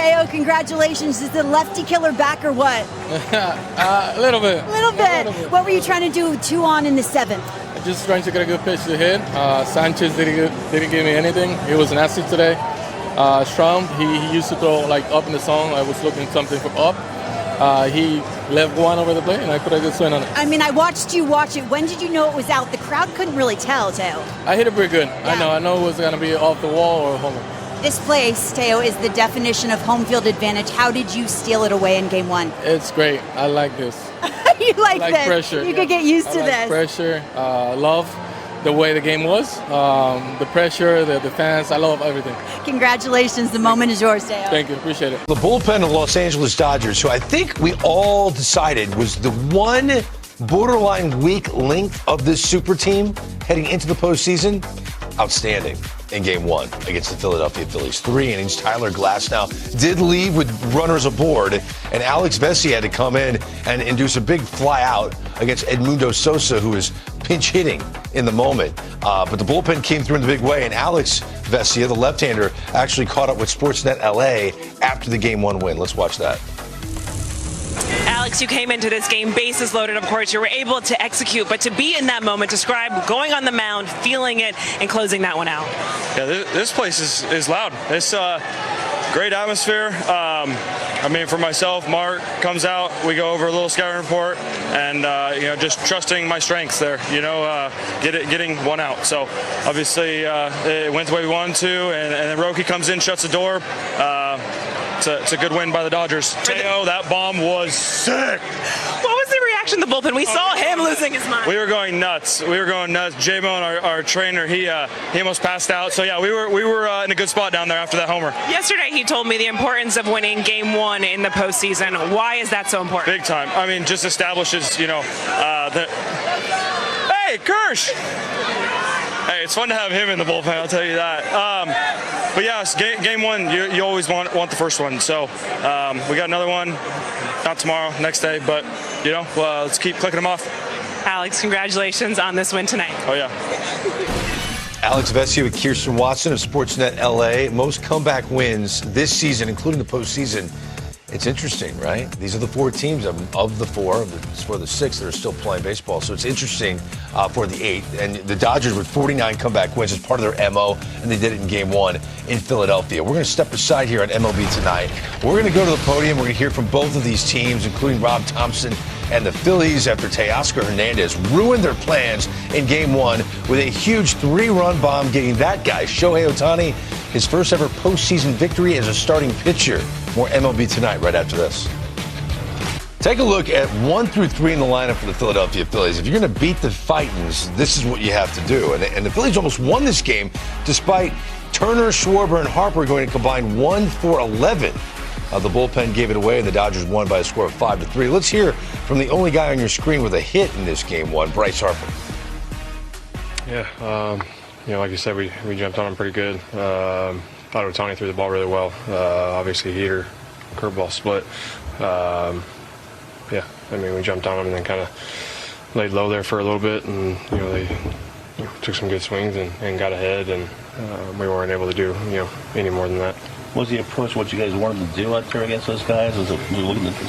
Teo, congratulations. Is the lefty killer back or what? A little bit. A little bit. What were you trying to do 2 on in the 7th? Just trying to get a good pitch to hit. Sanchez didn't give me anything. He was nasty today. Strom, he used to throw like up in the zone. I was looking something for up. He left one over the plate, and I put a good swing on it. I mean, I watched you watch it. When did you know it was out? The crowd couldn't really tell, Teo. I hit it pretty good. Yeah. I know it was going to be off the wall or a homer. This place, Teo, is the definition of home field advantage. How did you steal it away in game 1? It's great. I like this. You like this? Pressure. You could get used to this. Pressure. Love the way the game was. The pressure, the fans. I love everything. Congratulations. The moment is yours, Teo. Thank you. Appreciate it. The bullpen of Los Angeles Dodgers, who I think we all decided was the one borderline weak link of this super team heading into the postseason, outstanding in game 1 against the Philadelphia Phillies. 3 innings. Tyler Glasnow did leave with runners aboard, and Alex Vesia had to come in and induce a big fly out against Edmundo Sosa, who is pinch hitting in the moment. But the bullpen came through in the big way, and Alex Vesia, the left-hander, actually caught up with Sportsnet LA after the game 1 win. Let's watch that. Alex, you came into this game, bases loaded, of course. You were able to execute, but to be in that moment, describe going on the mound, feeling it, and closing that one out. Yeah, this place is loud. It's great atmosphere. I mean, for myself, Mark comes out, we go over a little scouting report, and just trusting my strengths there. Getting one out. So obviously, it went the way we wanted to, and then Roki comes in, shuts the door. It's a good win by the Dodgers. Teo, that bomb was sick. What was the reaction of the bullpen? We saw him losing his mind. We were going nuts. J-Bone, our trainer, he almost passed out. So yeah, we were in a good spot down there after that homer. Yesterday, He told me the importance of winning game 1 in the postseason. Why is that so important? big time. I mean, just establishes, Hey, Kirsch! Hey, it's fun to have him in the bullpen, I'll tell you that. But yes, game 1, you always want the first one. So we got another one, not tomorrow, next day, but let's keep clicking them off. Alex, congratulations on this win tonight. Oh yeah. Alex Vesia with Kirsten Watson of Sportsnet LA. Most comeback wins this season, including the postseason. It's interesting, right? These are the 4 teams of the 4, for the 6 that are still playing baseball. So it's interesting for the 8. And the Dodgers with 49 comeback wins as part of their MO, and they did it in game 1 in Philadelphia. We're going to step aside here on MLB Tonight. We're going to go to the podium. We're going to hear from both of these teams, including Rob Thompson and the Phillies, after Teoscar Hernandez ruined their plans in game 1 with a huge 3-run bomb, getting that guy, Shohei Ohtani, his first ever postseason victory as a starting pitcher. More MLB Tonight right after this. Take a look at 1 through 3 in the lineup for the Philadelphia Phillies. If you're going to beat the Fightins, this is what you have to do. And the Phillies almost won this game despite Turner, Schwarber, and Harper going to combine 1 for 11. The bullpen gave it away, and the Dodgers won by a score of 5-3. Let's hear from the only guy on your screen with a hit in this game 1, Bryce Harper. Yeah, like you said, we jumped on him pretty good. Thought Ohtani threw the ball really well. Obviously, heater, curveball split. We jumped on him and then kind of laid low there for a little bit, and they took some good swings and got ahead, and we weren't able to do any more than that. Was the approach what you guys wanted to do out there against those guys? Was it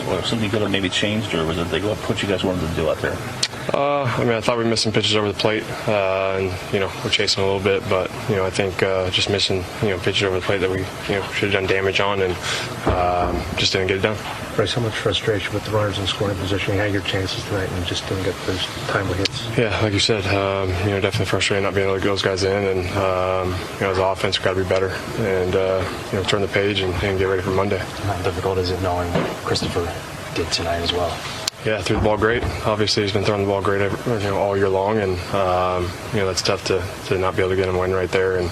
or something you could have maybe changed, or was it the approach you guys wanted to do out there? I thought we missed some pitches over the plate, and we're chasing a little bit, but I think just missing pitches over the plate that we should have done damage on, and just didn't get it done. Bryce, how much frustration with the runners in scoring position? You had your chances tonight and just didn't get those timely hits. Yeah, like you said, definitely frustrating not being able to get those guys in, and as an offense, we've got to be better, and turn the page and get ready for Monday. How difficult is it knowing what Christopher did tonight as well? Yeah, threw the ball great. Obviously, he's been throwing the ball great all year long, and that's tough to not be able to get him a win right there. And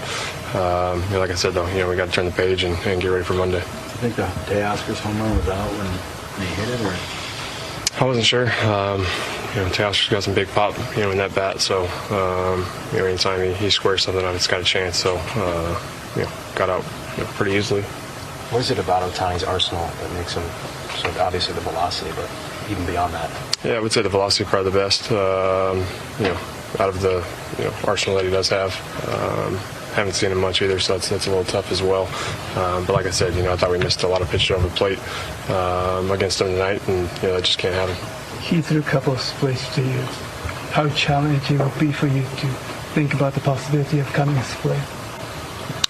like I said, though, we got to turn the page and get ready for Monday. Do you think the Teoscar's home run was out when he hit it, or? I wasn't sure. Teoscar's got some big pop, in that bat. So, anytime he squares something out, it's got a chance. So, got out pretty easily. What is it about Ohtani's arsenal that makes him, so obviously the velocity, but even beyond that? Yeah, I would say the velocity is probably the best, out of the arsenal that he does have. haven't seen him much either, so that's a little tough as well. But like I said, I thought we missed a lot of pitches over the plate against him tonight, and that just can't happen. He threw a couple of splits to you. How challenging it will be for you to think about the possibility of coming a split?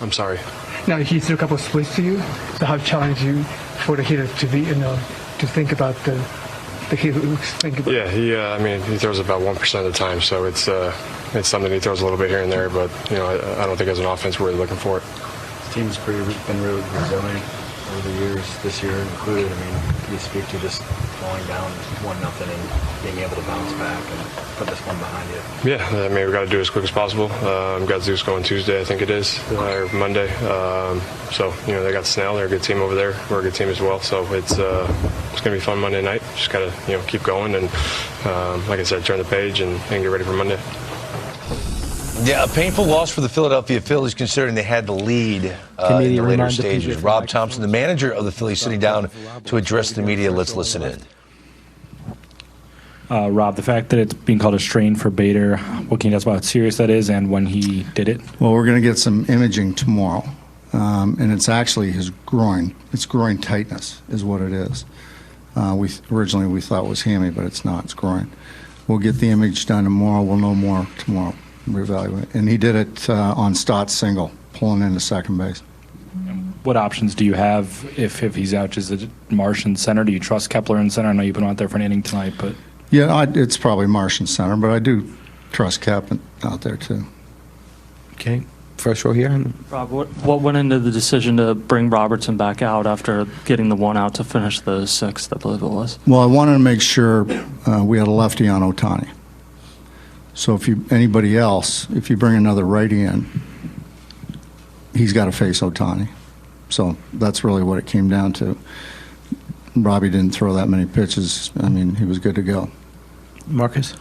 I'm sorry. Now, he threw a couple of splits to you, so how challenging for the hitter to be, to think about the hitter think about? Yeah, he throws about 1% of the time, so it's something he throws a little bit here and there, but I don't think as an offense we're really looking for it. The team's been really resilient over the years, this year included. Can you speak to just falling down 1-0 and being able to bounce back and put this one behind you? Yeah, we got to do it as quick as possible. Got Zeus going Tuesday, I think it is, or Monday. So they got Snell. They're a good team over there. We're a good team as well. So it's going to be fun Monday night. Just got to keep going and like I said, turn the page and get ready for Monday. Yeah, a painful loss for the Philadelphia Phillies, considering they had the lead in the later stages. Rob Thompson, the manager of the Phillies, sitting down to address the media. Let's listen in. Rob, the fact that it's being called a strain for Bader, what can you tell us about how serious that is and when he did it? Well, we're going to get some imaging tomorrow, and it's actually his groin. It's groin tightness is what it is. Originally we thought it was hammy, but it's not. It's groin. We'll get the image done tomorrow. We'll know more tomorrow. Reevaluate. And he did it on Stott's single, pulling into second base. What options do you have if he's out? Is it Marsh in center? Do you trust Kepler in center? I know you put him out there for an inning tonight, but yeah, it's probably Marsh in center, but I do trust Kep out there too. Okay, first row here. Rob, what went into the decision to bring Robertson back out after getting the one out to finish the sixth, I believe it was? Well, I wanted to make sure we had a lefty on Ohtani. So if anybody else, if you bring another righty in, he's got to face Ohtani. So that's really what it came down to. Robbie didn't throw that many pitches. He was good to go. Marcus?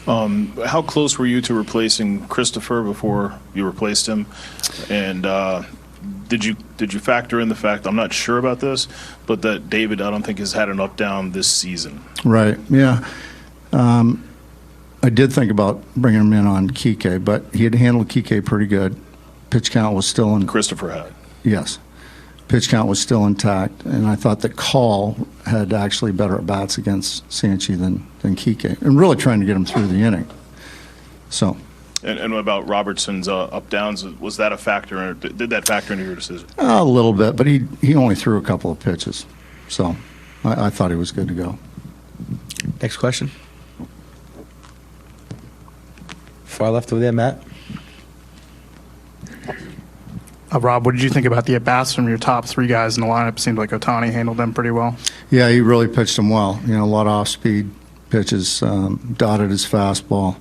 How close were you to replacing Christopher before you replaced him? And did you factor in the fact, I'm not sure about this, but that David, I don't think, has had an up-down this season? Right, yeah. I did think about bringing him in on Kike, but he had handled Kike pretty good. Pitch count was still in. Christopher had. Yes. Pitch count was still intact, and I thought that Call had actually better at-bats against Sanchi than Kike, and really trying to get him through the inning. So. And what about Robertson's up-downs? Was that a factor? Did that factor into your decision? A little bit, but he only threw a couple of pitches. So I thought he was good to go. Next question. Far left over there, Matt. Rob, what did you think about the at-bats from your top three guys in the lineup? It seemed like Ohtani handled them pretty well. Yeah, he really pitched them well. A lot of off-speed pitches, dotted his fastball.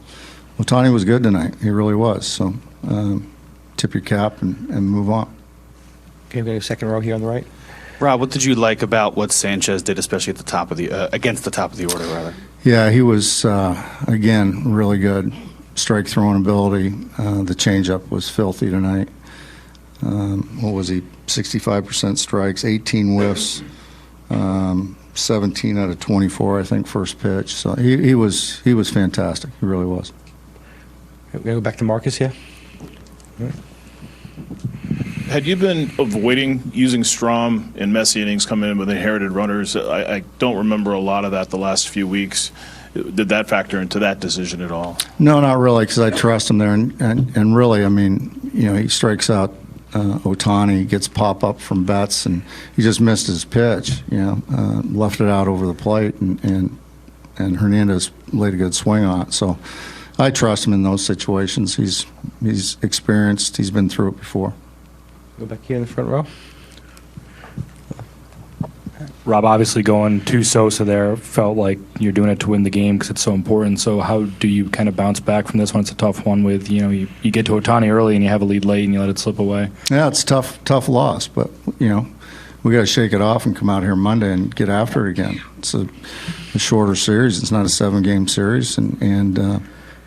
Ohtani was good tonight. He really was. So tip your cap and move on. Okay, we got a second row here on the right. Rob, what did you like about what Sanchez did, especially at the top of the against the top of the order, rather? Yeah, he was again really good. Strike throwing ability. The changeup was filthy tonight. What was he? 65% strikes, 18 whiffs, 17 out of 24, I think, first pitch. So he was fantastic. He really was. We're going to go back to Marcus here. Right. Had you been avoiding using Strom in messy innings coming in with inherited runners? I don't remember a lot of that the last few weeks. Did that factor into that decision at all? No, not really, because I trust him there. And really, he strikes out Ohtani, gets pop-up from Betts, and he just missed his pitch, left it out over the plate, and Hernandez laid a good swing on it. So I trust him in those situations. He's experienced. He's been through it before. Go back here in the front row. Rob, obviously going to Sosa there, felt like you're doing it to win the game because it's so important. So how do you kind of bounce back from this one? It's a tough one with, you get to Ohtani early and you have a lead late and you let it slip away. Yeah, it's a tough loss, but, we got to shake it off and come out here Monday and get after it again. It's a shorter series. It's not a 7-game series, and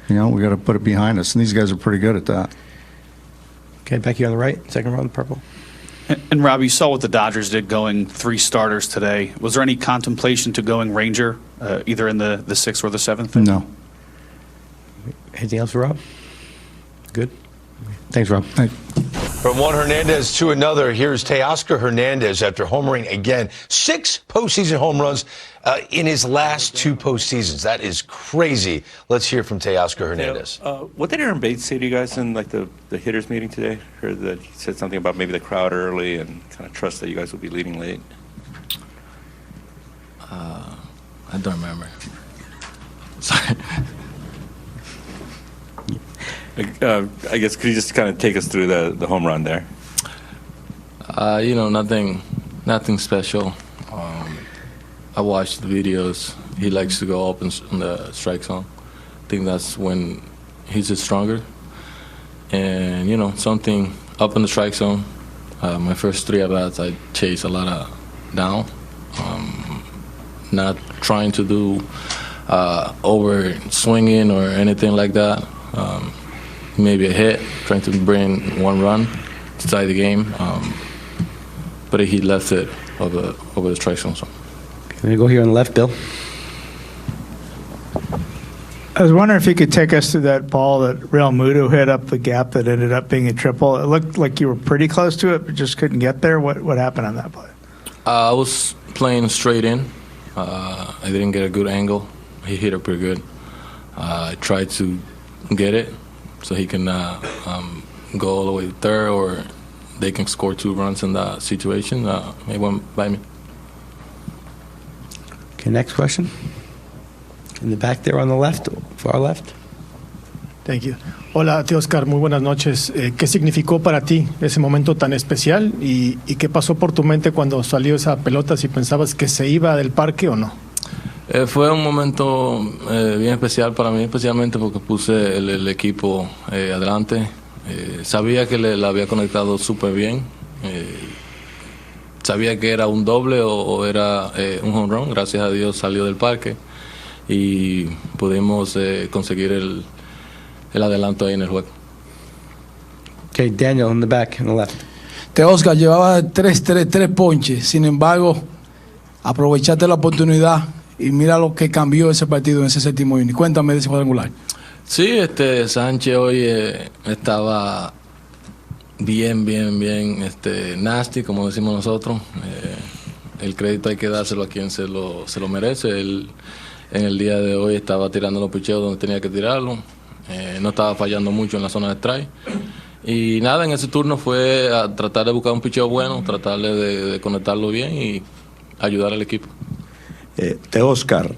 we got to put it behind us. And these guys are pretty good at that. Okay, back here on the right, second row in the purple. And Rob, you saw what the Dodgers did going 3 starters today. Was there any contemplation to going Ranger, either in the 6th or the 7th? No. Anything else for Rob? Good. Thanks, Rob. Thank you. From one Hernandez to another, here's Teoscar Hernandez after homering again. 6 postseason home runs in his last 2 postseasons. That is crazy. Let's hear from Teoscar Hernandez. What did Aaron Bates say to you guys in the hitters meeting today? Heard that he said something about maybe the crowd early and kind of trust that you guys will be leading late. I don't remember. Sorry. I guess could you just kind of take us through the home run there? Nothing special. I watched the videos. He likes to go up in the strike zone. I think that's when he's stronger. And something up in the strike zone. My first 3 at-bats, I chased a lot of down. Not trying to do over swinging or anything like that. Maybe a hit, trying to bring 1 run to tie the game, but he left it over the strike zone. So. Can we go here on the left, Bill? I was wondering if you could take us through that ball that Real Muto hit up the gap that ended up being a triple. It looked like you were pretty close to it, but just couldn't get there. What happened on that play? I was playing straight in. I didn't get a good angle. He hit it pretty good. I tried to get it so he can go all the way to third, or they can score 2 runs in that situation. It went by me. Okay, next question. In the back there on the left, far left. Thank you. Hola, Teoscar, muy buenas noches. ¿Qué significó para ti ese momento tan especial y qué pasó por tu mente cuando salió esa pelota, si pensabas que se iba del parque o no? Fue un momento bien especial para mí, especialmente porque puse el equipo adelante. Sabía que le había conectado súper bien. Sabía que era un doble o era un home run. Gracias a Dios salió del parque y pudimos conseguir el adelanto ahí en el juego. Okay, Daniel in the back, on the left. Teoscar llevaba 3 ponches, sin embargo, aprovechaste la oportunidad y mira lo que cambió ese partido en ese 7º inning. Cuéntame de ese cuadrangular. Sí, Sánchez hoy estaba bien nasty, como decimos nosotros. El crédito hay que dárselo a quien se lo merece. Él en el día de hoy estaba tirando los picheos donde tenía que tirarlo. No estaba fallando mucho en la zona de strike. Y nada, en ese turno fue a tratar de buscar un picheo bueno, tratarle de conectarlo bien y ayudar al equipo. Teoscar,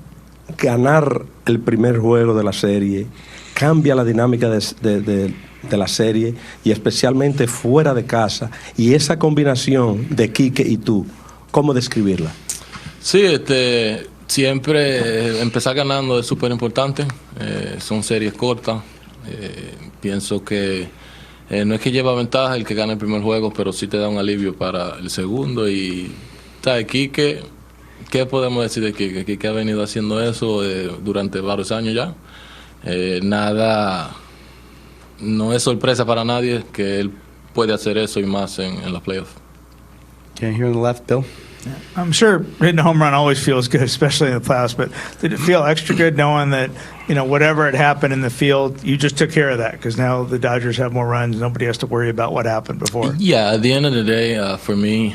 ganar el primer juego de la serie cambia la dinámica de la serie y especialmente fuera de casa. Y esa combinación de Quique y tú, ¿cómo describirla? Sí, siempre empezar ganando es súper importante. Son series cortas. Pienso que no es que lleva ventaja el que gane el primer juego, pero sí te da un alivio para el segundo. Y Quique, ¿qué podemos decir de Quique? Quique ha venido haciendo eso durante varios años ya. No es sorpresa para nadie que él puede hacer eso y más en los playoffs. Okay, here on the left, Bill. I'm sure hitting a home run always feels good, especially in the playoffs, but did it feel extra good knowing that, whatever had happened in the field, you just took care of that because now the Dodgers have more runs. Nobody has to worry about what happened before. Yeah, at the end of the day, for me,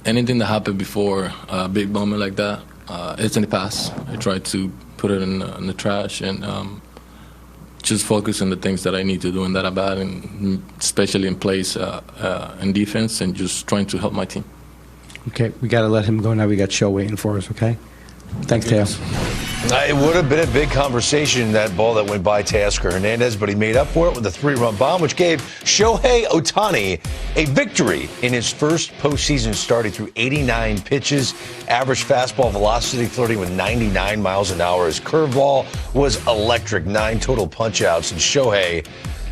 anything that happened before a big moment like that, it's in the past. I try to put it in the trash and just focus on the things that I need to do in that at-bat, and especially in place in defense, and just trying to help my team. Okay, we got to let him go now. We got Show waiting for us, okay? Thanks, Teo. It would have been a big conversation, that ball that went by Teoscar Hernandez, but he made up for it with a 3-run bomb, which gave Shohei Ohtani a victory in his first postseason start. He threw 89 pitches, average fastball velocity flirting with 99 miles an hour. His curveball was electric, 9 total punch-outs, and Shohei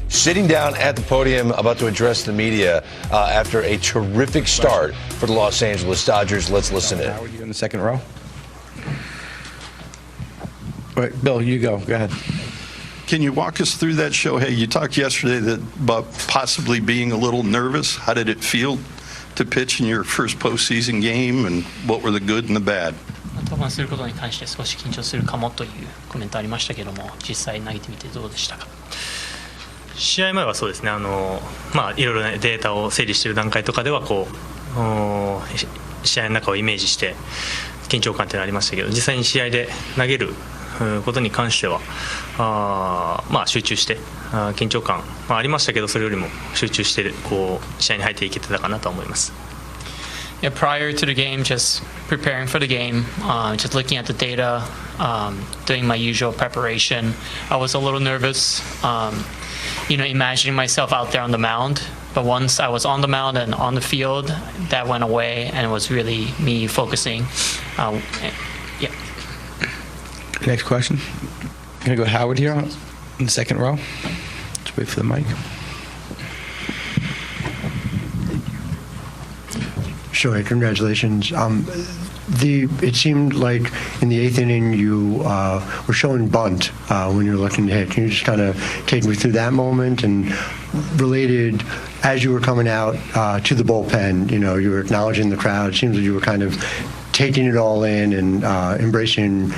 sitting down at the podium about to address the media after a terrific start for the Los Angeles Dodgers. Let's listen in. Howard, you in the second row? Right, Bill, you go. Go ahead. Can you walk us through that, Shohei? You talked yesterday about possibly being a little nervous. How did it feel to pitch in your first postseason game, and what were the good and the bad? 登板することに関して少し緊張するかもというコメントありましたけども、実際投げてみてどうでしたか？試合前はそうですね、いろいろなデータを整理している段階とかでは試合の中をイメージして緊張感っていうのありましたけど、実際に試合で投げることに関しては集中して緊張感ありましたけど、それよりも集中して試合に入っていけてたかなと思います。Yeah, prior to the game, just preparing for the game, just looking at the data, doing my usual preparation. I was a little nervous, imagining myself out there on the mound. But once I was on the mound and on the field, that went away, and it was really me focusing. Yeah. Next question. I'm going to go Howard here in the second row. Just wait for the mic. Shohei, congratulations. It seemed like in the eighth inning you were showing bunt when you were looking to hit. Can you just kind of take me through that moment? And related, as you were coming out to the bullpen, you were acknowledging the crowd. It seems like you were kind of taking it all in and embracing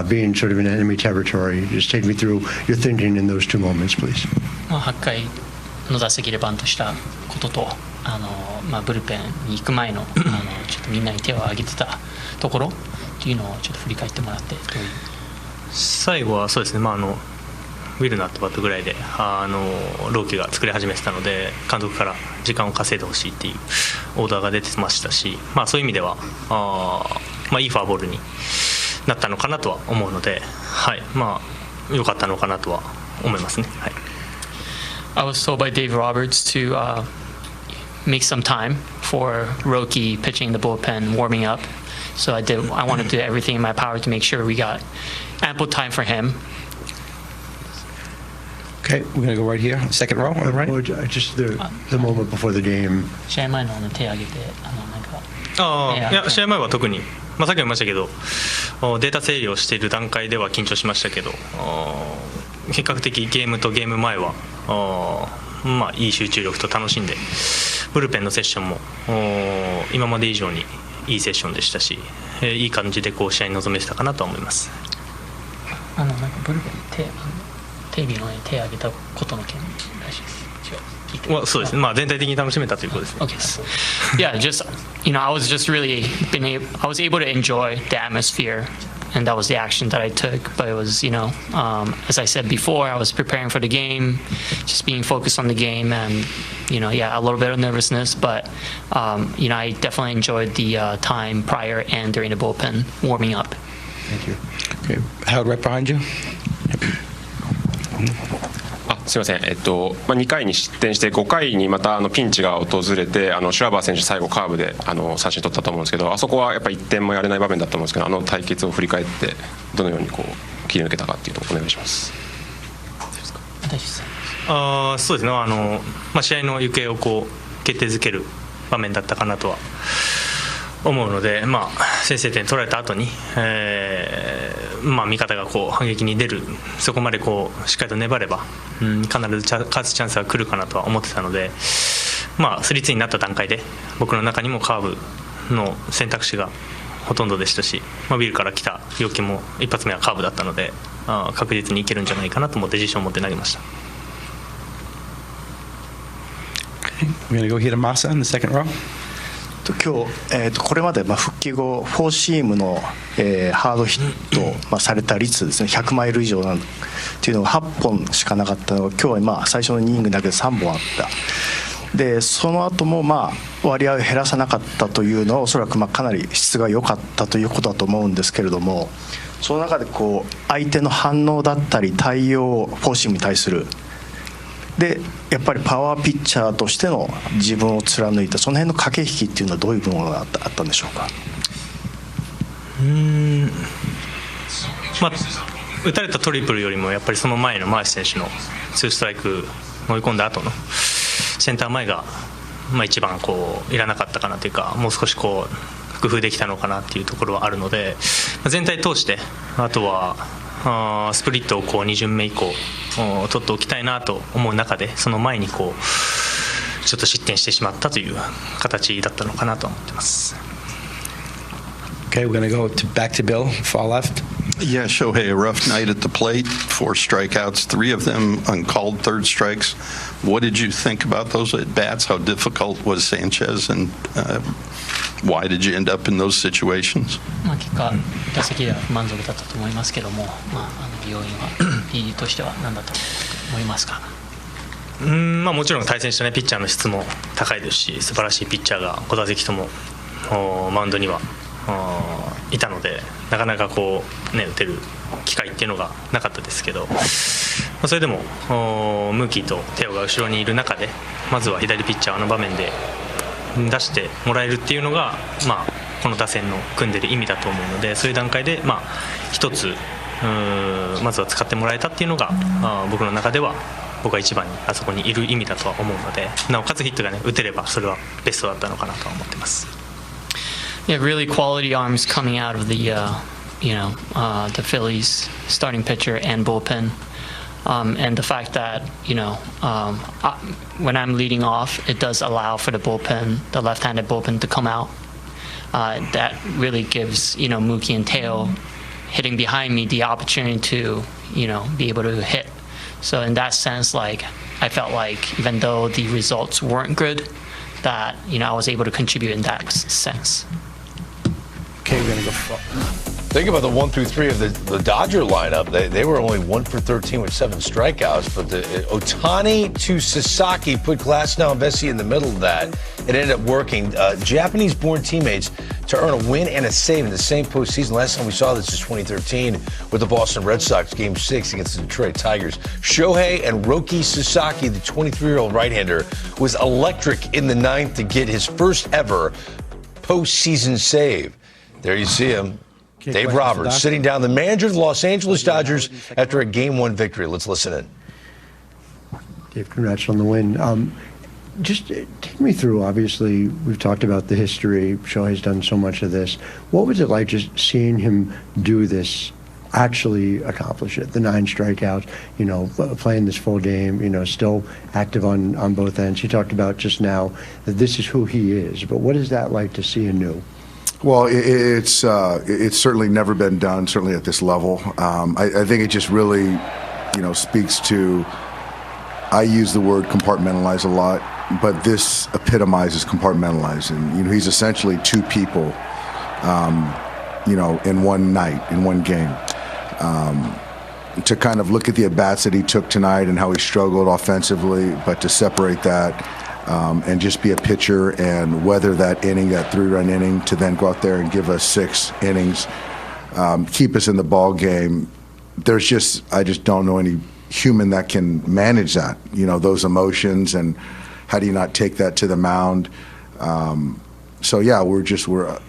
being sort of in enemy territory. Just take me through your thinking in those two moments, please. 8回の打席でバントしたことと、ブルペンに行く前のちょっとみんなに手を挙げてたところっていうのをちょっと振り返ってもらって。最後はそうですね、ウィルナットバットぐらいで朗希が作り始めてたので、監督から時間を稼いでほしいっていうオーダーが出てましたし、そういう意味ではいいフォアボールになったのかなとは思うので、良かったのかなとは思いますね。はい。I was told by Dave Roberts to make some time for Roki pitching the bullpen, warming up. So I wanted to do everything in my power to make sure we got ample time for him. Okay, we're going to go right here, second row, on the right. Just the moment before the game. 試合前の手挙げていや試合前は特に、さっきも言いましたけど、データ整理をしている段階では緊張しましたけど、比較的ゲームとゲーム前はいい集中力と楽しんで、ブルペンのセッションも今まで以上にいいセッションでしたし、いい感じで試合に臨めてたかなと思います。なんかブルペンテレビの前に手を挙げたことの件らしいです。そうですね。全体的に楽しめたということですね。Okay. Yeah, just I was just really I was able to enjoy the atmosphere, and that was the action that I took. But it was as I said before, I was preparing for the game, just being focused on the game, and a little bit of nervousness, but I definitely enjoyed the time prior and during the bullpen warming up. Thank you. Okay, Howard, right behind you. すみません、2回に失点して5回にまたピンチが訪れてシュワバー選手最後カーブで三振取ったと思うんですけど、あそこはやっぱり1点もやれない場面だったと思うんですけど、対決を振り返ってどのように切り抜けたかっていうとお願いします。そうですね、試合の行方を決定づける場面だったかなとは思うので、先制点取られた後に、味方が反撃に出る、そこまでしっかりと粘れば、必ず勝つチャンスが来るかなとは思ってたので、3-2になった段階で僕の中にもカーブの選択肢がほとんどでしたし、ビルから来た要求も一発目はカーブだったので、確実にいけるんじゃないかなと思って自信を持って投げました。We're going to go here to Masa in the second row. 今日、これまで復帰後フォーシームの、ハードヒット、された率ですね、100マイル以上なんていうのが8本しかなかったのが、今日は最初の2イニングだけで3本あった。でその後も割合を減らさなかったというのはおそらくかなり質が良かったということだと思うんですけれども、その中で相手の反応だったり対応、フォーシームに対するでやっぱりパワーピッチャーとしての自分を貫いた、その辺の駆け引きっていうのはどういうものがあったんでしょうか。打たれたトリプルよりもやっぱりその前のマーシ選手の2ストライク追い込んだ後のセンター前が一番いらなかったかなというか、もう少し工夫できたのかなっていうところはあるので、全体通してあとはスプリットを2巡目以降取っておきたいなと思う中で、その前にちょっと失点してしまったという形だったのかなと思ってます。Okay, we're going to go back to Bill, far left. Yeah, Shohei, a rough night at the plate, 4 strikeouts, 3 of them uncalled third strikes. What did you think about those at-bats? How difficult was Sanchez, and why did you end up in those situations? 結果、打席では不満足だったと思いますけども、要因は P としては何だったと思いますか。もちろん対戦した、ピッチャーの質も高いですし、素晴らしいピッチャーが5打席ともマウンドにはいたので、なかなか打てる機会っていうのがなかったですけど、それでもムーキーとテオが後ろにいる中で、まずは左ピッチャーの場面で出してもらえるっていうのが、この打線の組んでる意味だと思うので、そういう段階で一つまずは使ってもらえたっていうのが僕の中では、僕が一番にあそこにいる意味だとは思うので、なおかつヒットが打てればそれはベストだったのかなとは思ってます。Yeah, really quality arms coming out of the the Phillies starting pitcher and bullpen, and the fact that when I'm leading off, it does allow for the bullpen, the left-handed bullpen, to come out. That really gives Mookie and Teo hitting behind me the opportunity to be able to hit. So in that sense, I felt like even though the results weren't good, that I was able to contribute in that sense. Okay, we're going to go. Think about the 1 through 3 of the Dodger lineup. They were only 1 for 13 with 7 strikeouts, but the Ohtani to Sasaki put Glasnow and Vesia in the middle of that. It ended up working. Japanese-born teammates to earn a win and a save in the same postseason. Last time we saw this is 2013 with the Boston Red Sox, Game 6 against the Detroit Tigers. Shohei and Roki Sasaki, the 23-year-old right-hander, was electric in the 9th to get his first ever postseason save. There you see him. Dave Roberts sitting down, the manager of the Los Angeles Dodgers, after a Game 1 victory. Let's listen in. Dave, congrats on the win. Just take me through, obviously, we've talked about the history. Shohei's done so much of this. What was it like just seeing him do this, actually accomplish it? The 9 strikeouts, playing this full game, still active on both ends. He talked about just now that this is who he is. But what is that like to see anew? Well, it's certainly never been done, certainly at this level. I think it just really, speaks to, I use the word compartmentalize a lot, but this epitomizes compartmentalize. And, he's essentially 2 people, in one night, in one game. To kind of look at the at-bats that he took tonight and how he struggled offensively, but to separate that, and just be a pitcher and weather that inning, that 3-run inning, to then go out there and give us 6 innings, keep us in the ball game. I just don't know any human that can manage that, those emotions, and how do you not take that to the mound? So yeah, we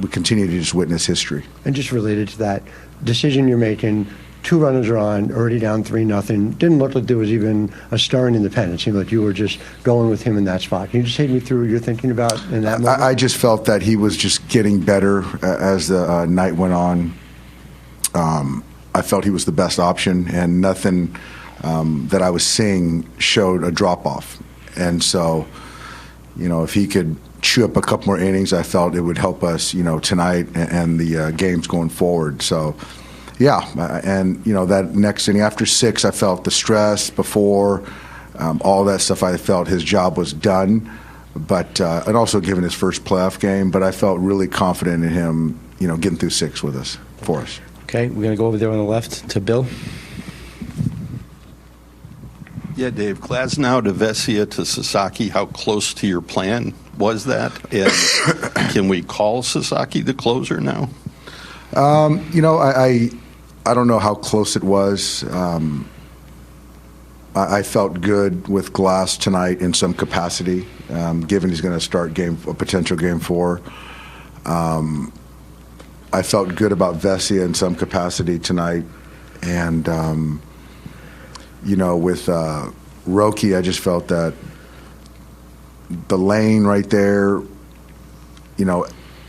continue to just witness history. And just related to that decision you're making, 2 runners are on, already down 3-0. Didn't look like there was even a stirring in the pen. It seemed like you were just going with him in that spot. Can you just take me through what you're thinking about in that moment? I just felt that he was just getting better as the night went on. I felt he was the best option, and nothing that I was seeing showed a drop-off. And so, if he could chew up a couple more innings, I felt it would help us, tonight and the games going forward. So, yeah, and that next inning after 6, I felt the stress before, all that stuff. I felt his job was done, but and also given his first playoff game. But I felt really confident in him, getting through 6 with us, for us. Okay, we're going to go over there on the left to Bill. Yeah, Dave, Glasnow to Vesia to Sasaki, how close to your plan was that? And can we call Sasaki the closer now? I don't know how close it was. I felt good with Glass tonight in some capacity, given he's going to start a potential game 4. I felt good about Vesia in some capacity tonight, and with Roki, I just felt that the lane right there,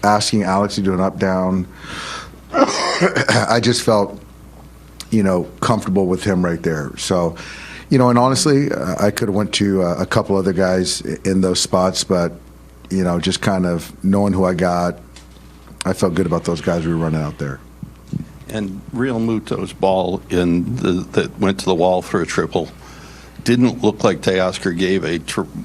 asking Alex to do an up-down, I just felt, comfortable with him right there. So, and honestly, I could have went to a couple other guys in those spots, but, just kind of knowing who I got, I felt good about those guys we were running out there. And Real Muto's ball that went to the wall for a triple didn't look like Teoscar gave a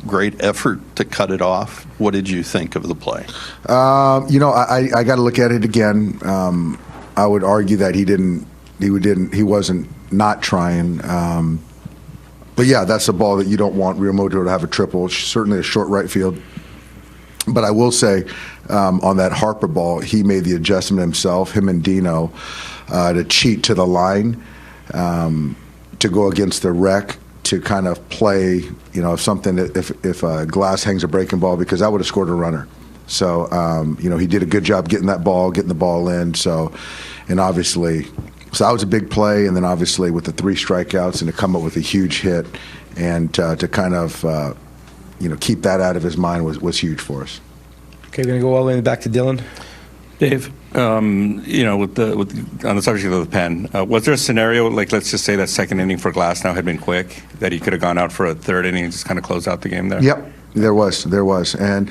great effort to cut it off. What did you think of the play? I got to look at it again. I would argue that he wasn't not trying. But yeah, that's a ball that you don't want Real Muto to have a triple. It's certainly a short right field. But I will say, on that Harper ball, he made the adjustment himself, him and Dino, to cheat to the line, to go against the rec, to kind of play, if Glass hangs a breaking ball, because I would have scored a runner. So, he did a good job getting the ball in. So that was a big play. And then obviously with the 3 strikeouts and to come up with a huge hit and to kind of, keep that out of his mind was huge for us. Okay, we're going to go all the way back to Dylan. Dave, on the subject of the pen, was there a scenario, like let's just say that second inning for Glass now had been quick, that he could have gone out for a third inning and just kind of closed out the game there? Yep, there was. And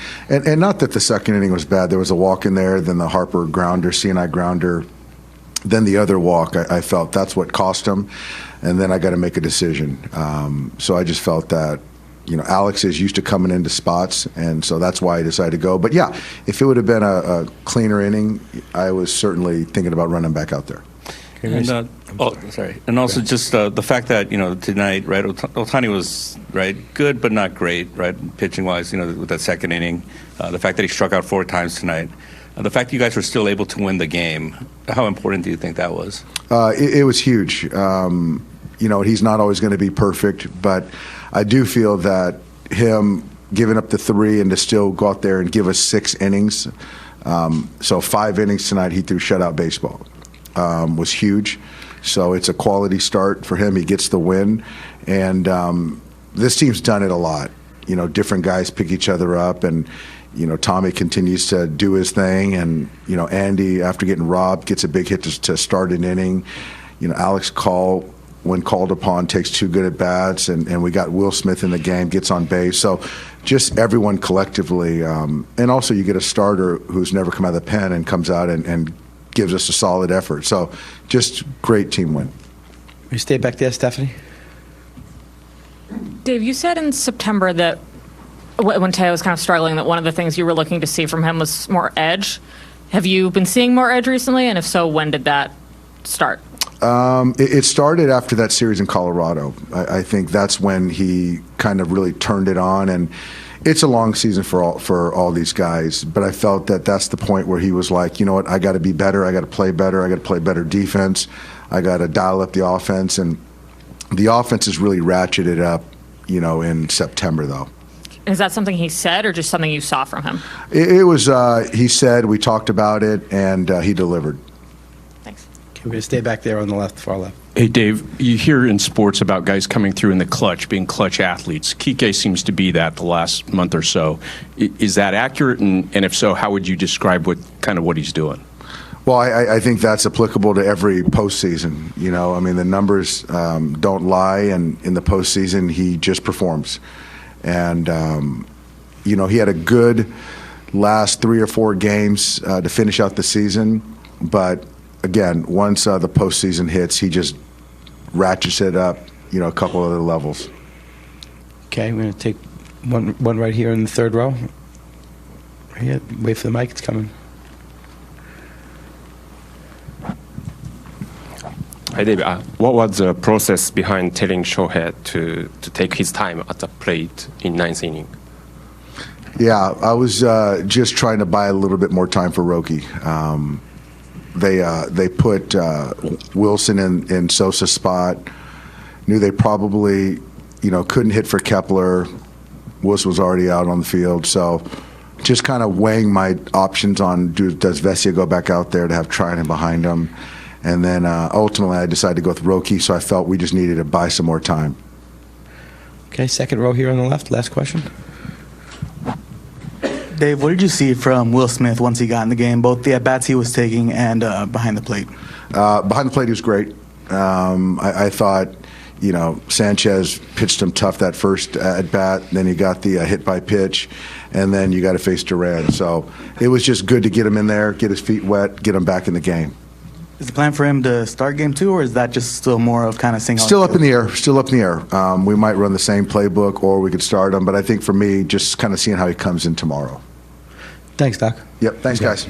not that the second inning was bad. There was a walk in there, then the Harper grounder, CNI grounder, then the other walk. I felt that's what cost him, and then I got to make a decision. So I just felt that, Alex is used to coming into spots, and so that's why I decided to go. But yeah, if it would have been a cleaner inning, I was certainly thinking about running back out there. And, and also just the fact that, tonight, right, Ohtani was, right, good but not great, right, pitching-wise, with that second inning. The fact that he struck out 4 times tonight. The fact that you guys were still able to win the game, how important do you think that was? It was huge. He's not always going to be perfect, but I do feel that him giving up the 3 and to still go out there and give us 6 innings, so 5 innings tonight he threw shutout baseball, was huge. So it's a quality start for him. He gets the win. And this team's done it a lot. Different guys pick each other up, and Tommy continues to do his thing, and Andy, after getting robbed, gets a big hit to start an inning. Alex Call, when called upon, takes 2 good at bats, and we got Will Smith in the game, gets on base. So just everyone collectively, and also you get a starter who's never come out of the pen and comes out and gives us a solid effort. So just great team win. We stay back there, Stephanie. Dave, you said in September that when Teo was kind of struggling, that one of the things you were looking to see from him was more edge. Have you been seeing more edge recently? And if so, when did that start? It started after that series in Colorado. I think that's when he kind of really turned it on, and it's a long season for all these guys. But I felt that that's the point where he was like, you know what, I got to be better. I got to play better. I got to play better defense. I got to dial up the offense, and the offense has really ratcheted up, in September though. Is that something he said, or just something you saw from him? It was. He said, we talked about it, and he delivered. We're going to stay back there on the left, far left. Hey, Dave, you hear in sports about guys coming through in the clutch, being clutch athletes. Kike seems to be that the last month or so. Is that accurate? And if so, how would you describe what he's doing? Well, I think that's applicable to every postseason. The numbers don't lie, and in the postseason, he just performs. And, he had a good last 3 or 4 games to finish out the season, but again, once the postseason hits, he just ratchets it up, a couple other levels. Okay, we're going to take one right here in the third row. Right here. Wait for the mic, it's coming. Hi, David. What was the process behind telling Shohei to take his time at the plate in 9th inning? Yeah, I was just trying to buy a little bit more time for Roki. They put Wilson in Sosa's spot. Knew they probably, couldn't hit for Kepler. Wilson was already out on the field, so just kind of weighing my options on does Vesia go back out there to have Trinan behind him, and then ultimately I decided to go with Roki. So I felt we just needed to buy some more time. Okay, second row here on the left. Last question. Dave, what did you see from Will Smith once he got in the game, both the at-bats he was taking and behind the plate? Behind the plate, he was great. I thought, Sanchez pitched him tough that first at-bat. Then he got the hit by pitch, and then you got to face Duran. So it was just good to get him in there, get his feet wet, get him back in the game. Is the plan for him to start game 2, or is that just still more of kind of seeing how Still it up in goes? the air. Still up in the air. We might run the same playbook, or we could start him. But I think for me, just kind of seeing how he comes in tomorrow. Thanks, Doc. Yep. Thanks, guys.